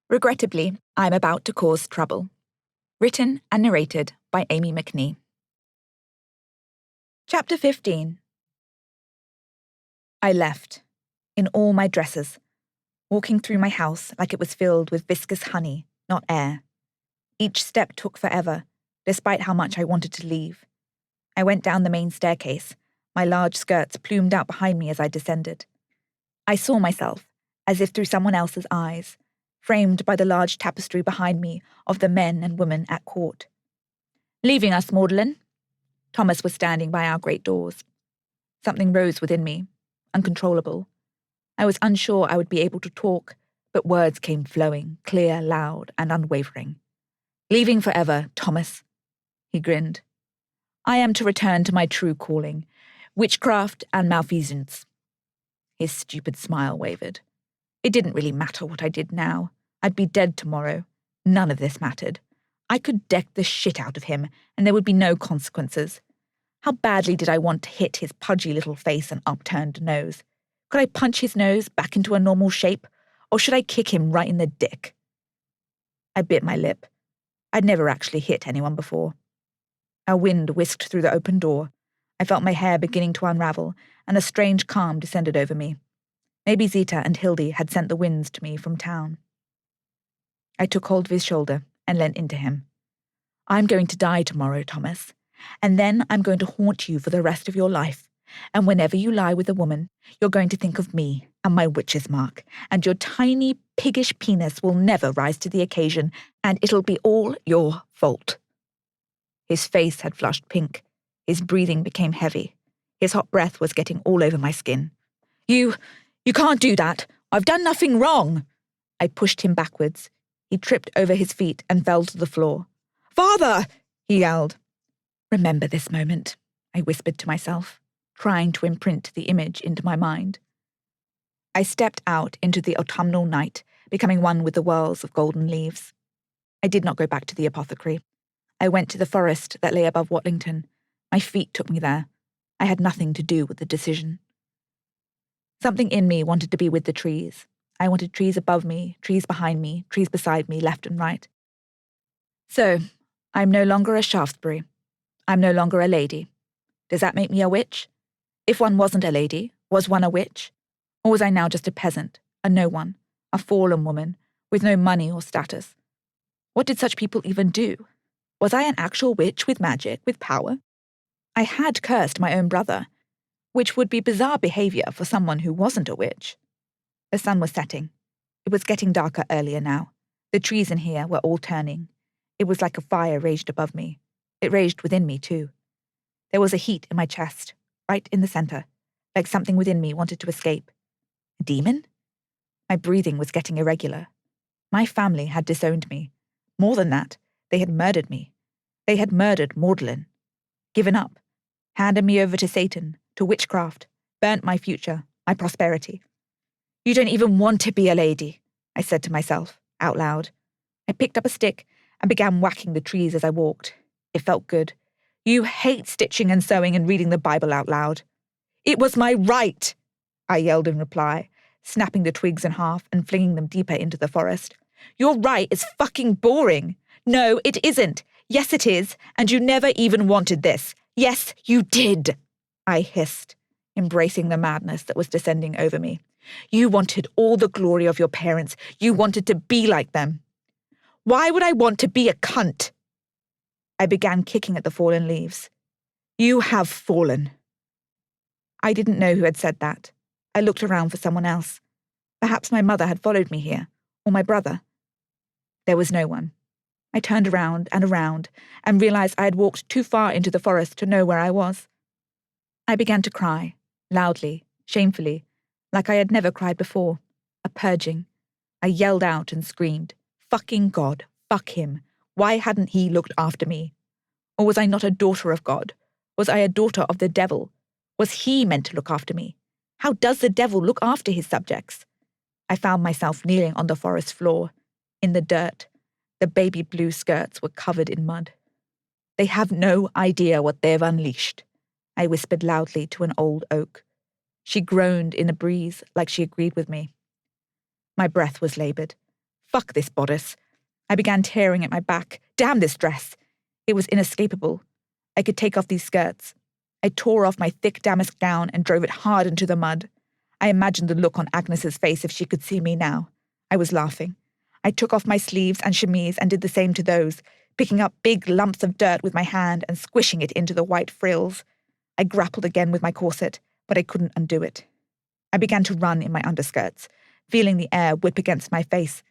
Regrettably, I'm about to cause trouble. Written and narrated by Amie McNee. Chapter 15. I left, in all my dresses, walking through my house like it was filled with viscous honey, not air. Each step took forever, despite how much I wanted to leave. I went down the main staircase, my large skirts plumed out behind me as I descended. I saw myself, as if through someone else's eyes, framed by the large tapestry behind me of the men and women at court. "Leaving us, Magdalen?" Thomas was standing by our great doors. Something rose within me, uncontrollable. I was unsure I would be able to talk, but words came flowing, clear, loud, and unwavering. "Leaving forever, Thomas." He grinned. "I am to return to my true calling, witchcraft and malfeasance." His stupid smile wavered. It didn't really matter what I did now. I'd be dead tomorrow. None of this mattered. I could deck the shit out of him, and there would be no consequences. How badly did I want to hit his pudgy little face and upturned nose? Could I punch his nose back into a normal shape, or should I kick him right in the dick? I bit my lip. I'd never actually hit anyone before. A wind whisked through the open door. I felt my hair beginning to unravel, and a strange calm descended over me. Maybe Zita and Hildy had sent the winds to me from town. I took hold of his shoulder and leant into him. "I'm going to die tomorrow, Thomas, and then I'm going to haunt you for the rest of your life. And whenever you lie with a woman, you're going to think of me and my witch's mark, and your tiny, piggish penis will never rise to the occasion, and it'll be all your fault." His face had flushed pink. His breathing became heavy. His hot breath was getting all over my skin. You can't do that. I've done nothing wrong." I pushed him backwards. He tripped over his feet and fell to the floor. "Father!" he yelled. "Remember this moment," I whispered to myself, trying to imprint the image into my mind. I stepped out into the autumnal night, becoming one with the whirls of golden leaves. I did not go back to the apothecary. I went to the forest that lay above Watlington. My feet took me there. I had nothing to do with the decision. Something in me wanted to be with the trees. I wanted trees above me, trees behind me, trees beside me, left and right. So, I'm no longer a Shaftsberry. I'm no longer a lady. Does that make me a witch? If one wasn't a lady, was one a witch? Or was I now just a peasant, a no one, a fallen woman, with no money or status? What did such people even do? Was I an actual witch with magic, with power? I had cursed my own brother, which would be bizarre behaviour for someone who wasn't a witch. The sun was setting. It was getting darker earlier now. The trees in here were all turning. It was like a fire raged above me. It raged within me, too. There was a heat in my chest, right in the centre, like something within me wanted to escape. A demon? My breathing was getting irregular. My family had disowned me. More than that, they had murdered me. They had murdered Magdalen. Given up. Handed me over to Satan, to witchcraft. Burnt my future, my prosperity. "You don't even want to be a lady," I said to myself, out loud. I picked up a stick and began whacking the trees as I walked. It felt good. "You hate stitching and sewing and reading the Bible out loud." "It was my right," I yelled in reply, snapping the twigs in half and flinging them deeper into the forest. "Your right is fucking boring. No, it isn't. Yes, it is, and you never even wanted this. Yes, you did," I hissed, embracing the madness that was descending over me. "You wanted all the glory of your parents. You wanted to be like them." "Why would I want to be a cunt?" I began kicking at the fallen leaves. "You have fallen." I didn't know who had said that. I looked around for someone else. Perhaps my mother had followed me here, or my brother. There was no one. I turned around and realized I had walked too far into the forest to know where I was. I began to cry, loudly, shamefully, like I had never cried before. A purging. I yelled out and screamed, "Fucking God, fuck him. Why hadn't he looked after me? Or was I not a daughter of God? Was I a daughter of the devil? Was he meant to look after me? How does the devil look after his subjects?" I found myself kneeling on the forest floor, in the dirt. The baby blue skirts were covered in mud. "They have no idea what they've unleashed," I whispered loudly to an old oak. She groaned in the breeze like she agreed with me. My breath was laboured. Fuck this bodice. I began tearing at my back. Damn this dress. It was inescapable. I could take off these skirts. I tore off my thick damask gown and drove it hard into the mud. I imagined the look on Agnes's face if she could see me now. I was laughing. I took off my sleeves and chemise and did the same to those, picking up big lumps of dirt with my hand and squishing it into the white frills. I grappled again with my corset, but I couldn't undo it. I began to run in my underskirts, feeling the air whip against my face.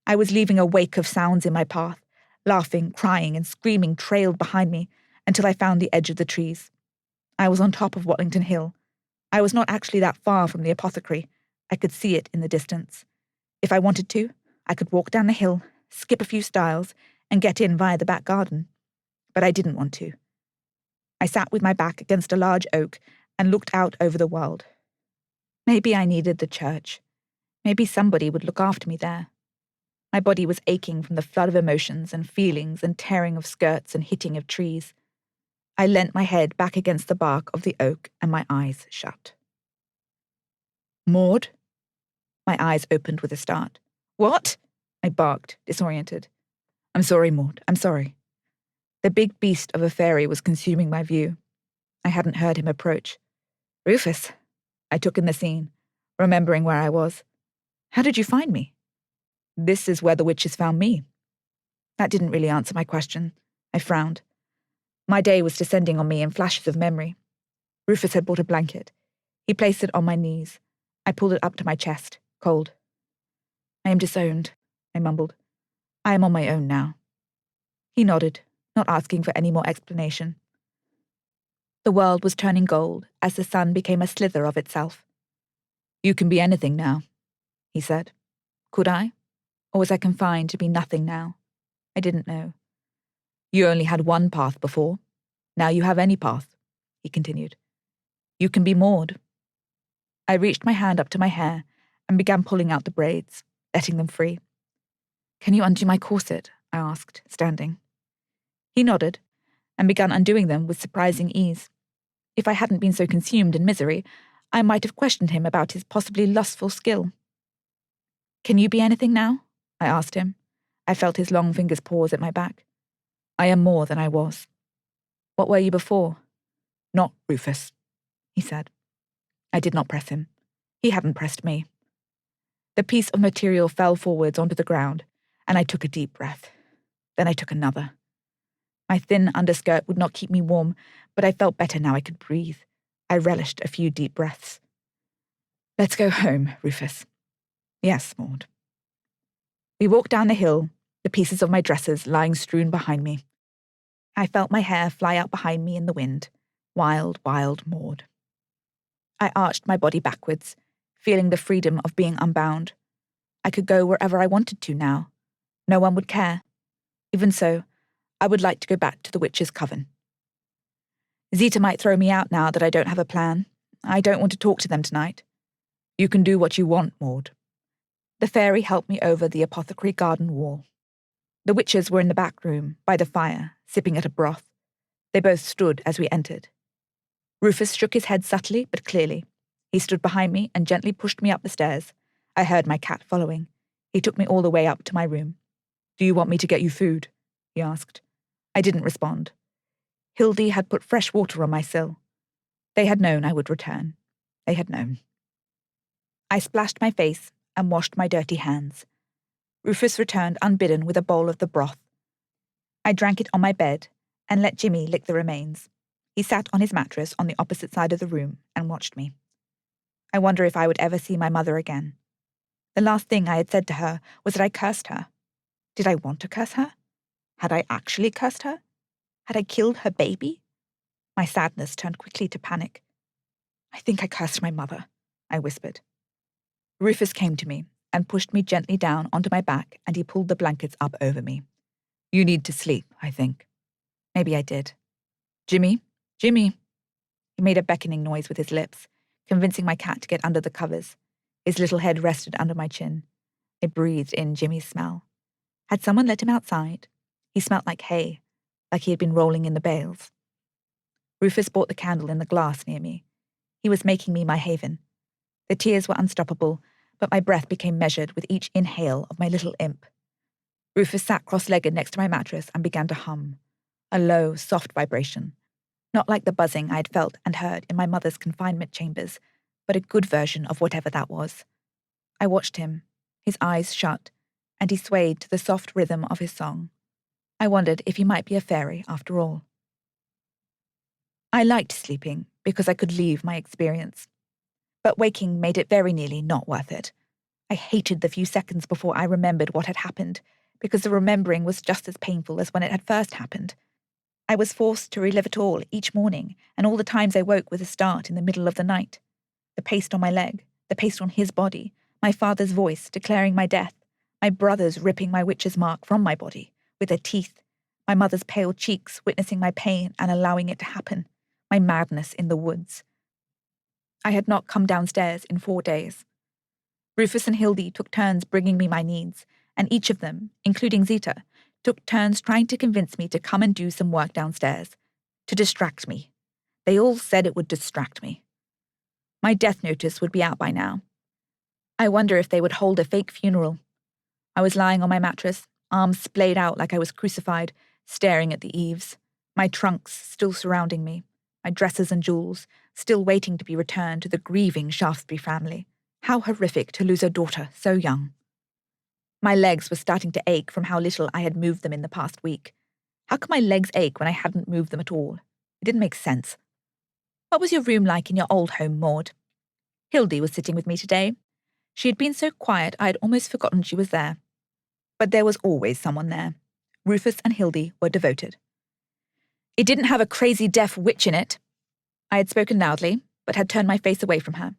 I was leaving a wake of sounds in my path. Laughing, crying, and screaming trailed behind me until I found the edge of the trees. I was on top of Watlington Hill. I was not actually that far from the apothecary. I could see it in the distance. If I wanted to, I could walk down the hill, skip a few stiles, and get in via the back garden. But I didn't want to. I sat with my back against a large oak and looked out over the world. Maybe I needed the church. Maybe somebody would look after me there. My body was aching from the flood of emotions and feelings and tearing of skirts and hitting of trees. I leant my head back against the bark of the oak and my eyes shut. Maude? My eyes opened with a start. What? I barked, disoriented. I'm sorry, Maude, I'm sorry. The big beast of a fairy was consuming my view. I hadn't heard him approach. Rufus. I took in the scene, remembering where I was. How did you find me? This is where the witches found me. That didn't really answer my question. I frowned. My day was descending on me in flashes of memory. Rufus had brought a blanket. He placed it on my knees. I pulled it up to my chest, cold. I am disowned, I mumbled. I am on my own now. He nodded, not asking for any more explanation. The world was turning gold as the sun became a slither of itself. You can be anything now, he said. Could I? Or was I confined to be nothing now? I didn't know. You only had one path before. Now you have any path, he continued. You can be Maude. I reached my hand up to my hair and began pulling out the braids, letting them free. Can you undo my corset? I asked, standing. He nodded and began undoing them with surprising ease. If I hadn't been so consumed in misery, I might have questioned him about his possibly lustful skill. Can you be anything now? I asked him. I felt his long fingers pause at my back. I am more than I was. What were you before? Not Rufus, he said. I did not press him. He hadn't pressed me. The piece of material fell forwards onto the ground, and I took a deep breath. Then I took another. My thin underskirt would not keep me warm, but I felt better now I could breathe. I relished a few deep breaths. Let's go home, Rufus. Yes, Maude. We walked down the hill, the pieces of my dresses lying strewn behind me. I felt my hair fly out behind me in the wind. Wild, wild Maude. I arched my body backwards, feeling the freedom of being unbound. I could go wherever I wanted to now. No one would care. Even so, I would like to go back to the witches' coven. Zita might throw me out now that I don't have a plan. I don't want to talk to them tonight. You can do what you want, Maude. The fairy helped me over the apothecary garden wall. The witches were in the back room, by the fire, sipping at a broth. They both stood as we entered. Rufus shook his head subtly but clearly. He stood behind me and gently pushed me up the stairs. I heard my cat following. He took me all the way up to my room. Do you want me to get you food? He asked. I didn't respond. Hildy had put fresh water on my sill. They had known I would return. They had known. I splashed my face and washed my dirty hands. Rufus returned unbidden with a bowl of the broth. I drank it on my bed and let Jimmy lick the remains. He sat on his mattress on the opposite side of the room and watched me. I wonder if I would ever see my mother again. The last thing I had said to her was that I cursed her. Did I want to curse her? Had I actually cursed her? Had I killed her baby? My sadness turned quickly to panic. I think I cursed my mother, I whispered. Rufus came to me and pushed me gently down onto my back, and he pulled the blankets up over me. You need to sleep, I think. Maybe I did. Jimmy? Jimmy! He made a beckoning noise with his lips, convincing my cat to get under the covers. His little head rested under my chin. I breathed in Jimmy's smell. Had someone let him outside? He smelt like hay, like he had been rolling in the bales. Rufus brought the candle in the glass near me. He was making me my haven. The tears were unstoppable, but my breath became measured with each inhale of my little imp. Rufus sat cross-legged next to my mattress and began to hum, a low, soft vibration, not like the buzzing I had felt and heard in my mother's confinement chambers, but a good version of whatever that was. I watched him, his eyes shut, and he swayed to the soft rhythm of his song. I wondered if he might be a fairy after all. I liked sleeping because I could leave my experience, but waking made it very nearly not worth it. I hated the few seconds before I remembered what had happened, because the remembering was just as painful as when it had first happened. I was forced to relive it all each morning, and all the times I woke with a start in the middle of the night. The paste on my leg, the paste on his body, my father's voice declaring my death, my brothers ripping my witch's mark from my body with their teeth, my mother's pale cheeks witnessing my pain and allowing it to happen, my madness in the woods. I had not come downstairs in 4 days. Rufus and Hildy took turns bringing me my needs, and each of them, including Zita, took turns trying to convince me to come and do some work downstairs, to distract me. They all said it would distract me. My death notice would be out by now. I wonder if they would hold a fake funeral. I was lying on my mattress, arms splayed out like I was crucified, staring at the eaves, my trunks still surrounding me, my dresses and jewels still waiting to be returned to the grieving Shaftsberry family. How horrific to lose a daughter so young. My legs were starting to ache from how little I had moved them in the past week. How could my legs ache when I hadn't moved them at all? It didn't make sense. What was your room like in your old home, Maude? Hildy was sitting with me today. She had been so quiet I had almost forgotten she was there. But there was always someone there. Rufus and Hildy were devoted. It didn't have a crazy deaf witch in it. I had spoken loudly, but had turned my face away from her.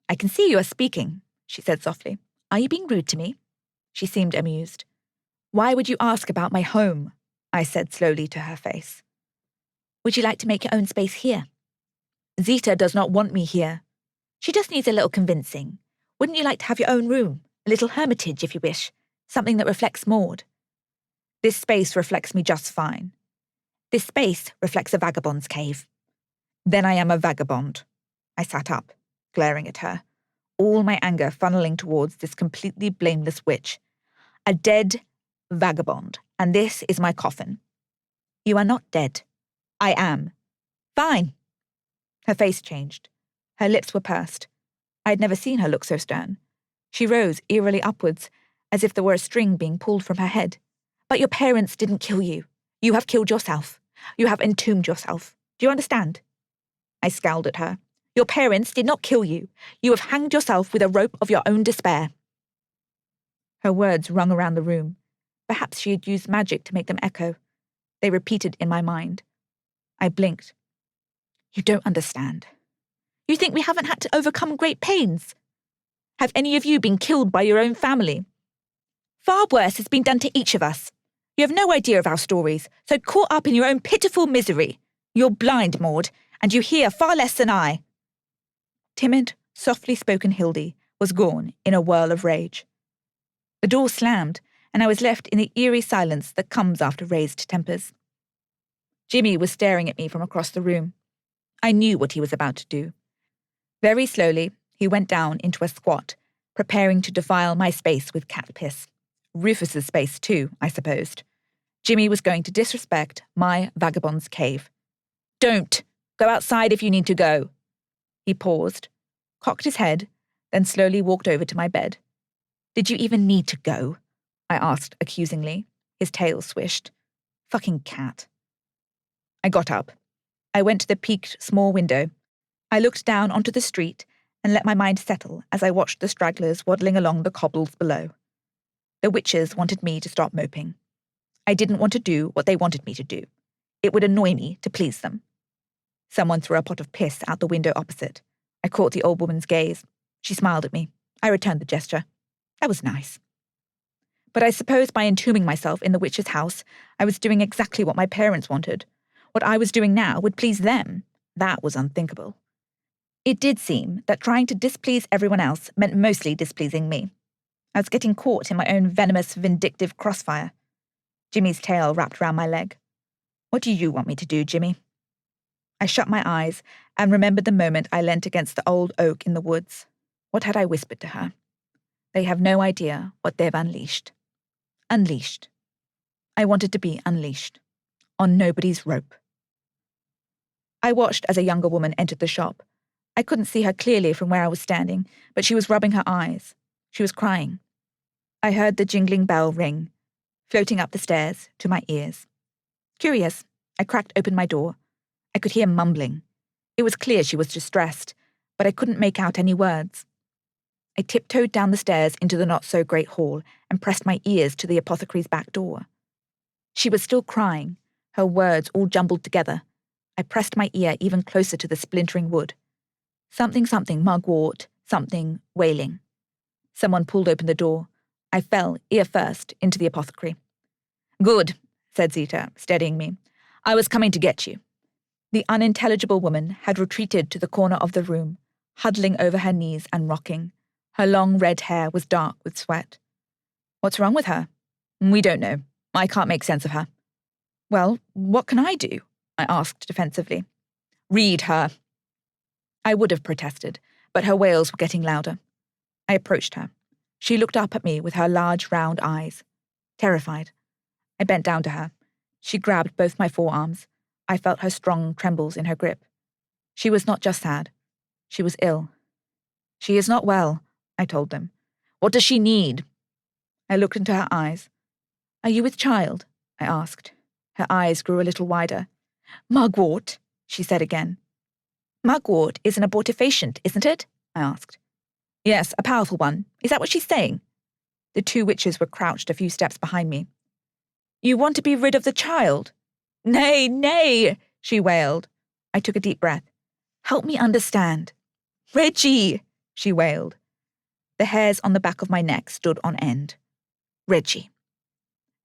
I can see you are speaking, she said softly. Are you being rude to me? She seemed amused. Why would you ask about my home? I said slowly to her face. Would you like to make your own space here? Zita does not want me here. She just needs a little convincing. Wouldn't you like to have your own room? A little hermitage, if you wish. Something that reflects Maude. This space reflects me just fine. This space reflects a vagabond's cave. Then I am a vagabond. I sat up, glaring at her, all my anger funneling towards this completely blameless witch. A dead vagabond, and this is my coffin. You are not dead. I am. Fine. Her face changed. Her lips were pursed. I had never seen her look so stern. She rose eerily upwards, as if there were a string being pulled from her head. But your parents didn't kill you. You have killed yourself. You have entombed yourself. Do you understand? I scowled at her. Your parents did not kill you. You have hanged yourself with a rope of your own despair. Her words rung around the room. Perhaps she had used magic to make them echo. They repeated in my mind. I blinked. You don't understand. You think we haven't had to overcome great pains? Have any of you been killed by your own family? Far worse has been done to each of us. You have no idea of our stories, so caught up in your own pitiful misery. You're blind, Maude, and you hear far less than I. Timid, softly spoken Hildy was gone in a whirl of rage. The door slammed, and I was left in the eerie silence that comes after raised tempers. Jimmy was staring at me from across the room. I knew what he was about to do. Very slowly, he went down into a squat, preparing to defile my space with cat piss. Rufus's space too, I supposed. Jimmy was going to disrespect my vagabond's cave. Don't! Go outside if you need to go. He paused, cocked his head, then slowly walked over to my bed. Did you even need to go? I asked accusingly. His tail swished. Fucking cat. I got up. I went to the peaked small window. I looked down onto the street and let my mind settle as I watched the stragglers waddling along the cobbles below. The witches wanted me to stop moping. I didn't want to do what they wanted me to do. It would annoy me to please them. Someone threw a pot of piss out the window opposite. I caught the old woman's gaze. She smiled at me. I returned the gesture. That was nice. But I suppose by entombing myself in the witch's house, I was doing exactly what my parents wanted. What I was doing now would please them. That was unthinkable. It did seem that trying to displease everyone else meant mostly displeasing me. I was getting caught in my own venomous, vindictive crossfire. Jimmy's tail wrapped round my leg. What do you want me to do, Jimmy? I shut my eyes and remembered the moment I leant against the old oak in the woods. What had I whispered to her? They have no idea what they've unleashed. Unleashed. I wanted to be unleashed. On nobody's rope. I watched as a younger woman entered the shop. I couldn't see her clearly from where I was standing, but she was rubbing her eyes. She was crying. I heard the jingling bell ring, floating up the stairs to my ears. Curious, I cracked open my door. I could hear mumbling. It was clear she was distressed, but I couldn't make out any words. I tiptoed down the stairs into the not-so-great hall and pressed my ears to the apothecary's back door. She was still crying, her words all jumbled together. I pressed my ear even closer to the splintering wood. Something, mugwort, something, wailing. Someone pulled open the door. I fell, ear first, into the apothecary. "Good," said Zita, steadying me. "I was coming to get you." The unintelligible woman had retreated to the corner of the room, huddling over her knees and rocking. Her long red hair was dark with sweat. "What's wrong with her?" "We don't know. I can't make sense of her." "Well, what can I do?" I asked defensively. "Read her." I would have protested, but her wails were getting louder. I approached her. She looked up at me with her large, round eyes. Terrified. I bent down to her. She grabbed both my forearms. I felt her strong trembles in her grip. She was not just sad. She was ill. "She is not well," I told them. "What does she need?" I looked into her eyes. "Are you with child?" I asked. Her eyes grew a little wider. "Mugwort," she said again. "Mugwort is an abortifacient, isn't it?" I asked. "Yes, a powerful one. Is that what she's saying?" The two witches were crouched a few steps behind me. "You want to be rid of the child?" "Nay, nay," she wailed. I took a deep breath. "Help me understand." "Reggie," she wailed. The hairs on the back of my neck stood on end. "Reggie."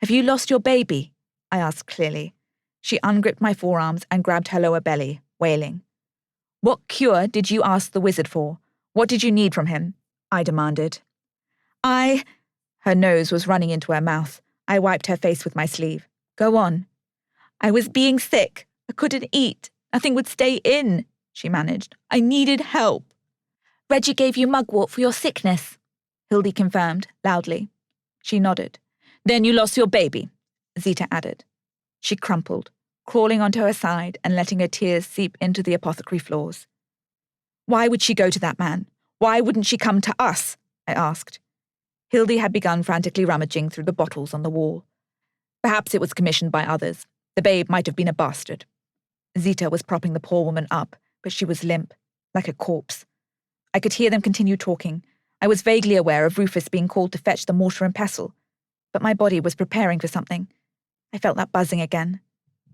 "Have you lost your baby?" I asked clearly. She ungripped my forearms and grabbed her lower belly, wailing. "What cure did you ask the wizard for? What did you need from him?" I demanded. Her nose was running into her mouth. I wiped her face with my sleeve. "Go on." "I was being sick. I couldn't eat. Nothing would stay in," she managed. "I needed help." "Reggie gave you mugwort for your sickness," Hildy confirmed, loudly. She nodded. "Then you lost your baby," Zita added. She crumpled, crawling onto her side and letting her tears seep into the apothecary floors. "Why would she go to that man? Why wouldn't she come to us?" I asked. Hildy had begun frantically rummaging through the bottles on the wall. Perhaps it was commissioned by others. The babe might have been a bastard. Zita was propping the poor woman up, but she was limp, like a corpse. I could hear them continue talking. I was vaguely aware of Rufus being called to fetch the mortar and pestle, but my body was preparing for something. I felt that buzzing again.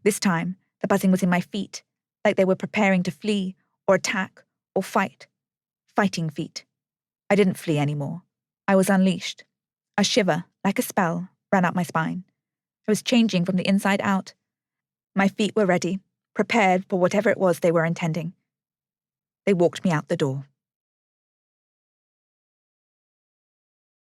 This time, the buzzing was in my feet, like they were preparing to flee, or attack, or fight. Fighting feet. I didn't flee anymore. I was unleashed. A shiver, like a spell, ran up my spine. I was changing from the inside out. My feet were ready, prepared for whatever it was they were intending. They walked me out the door.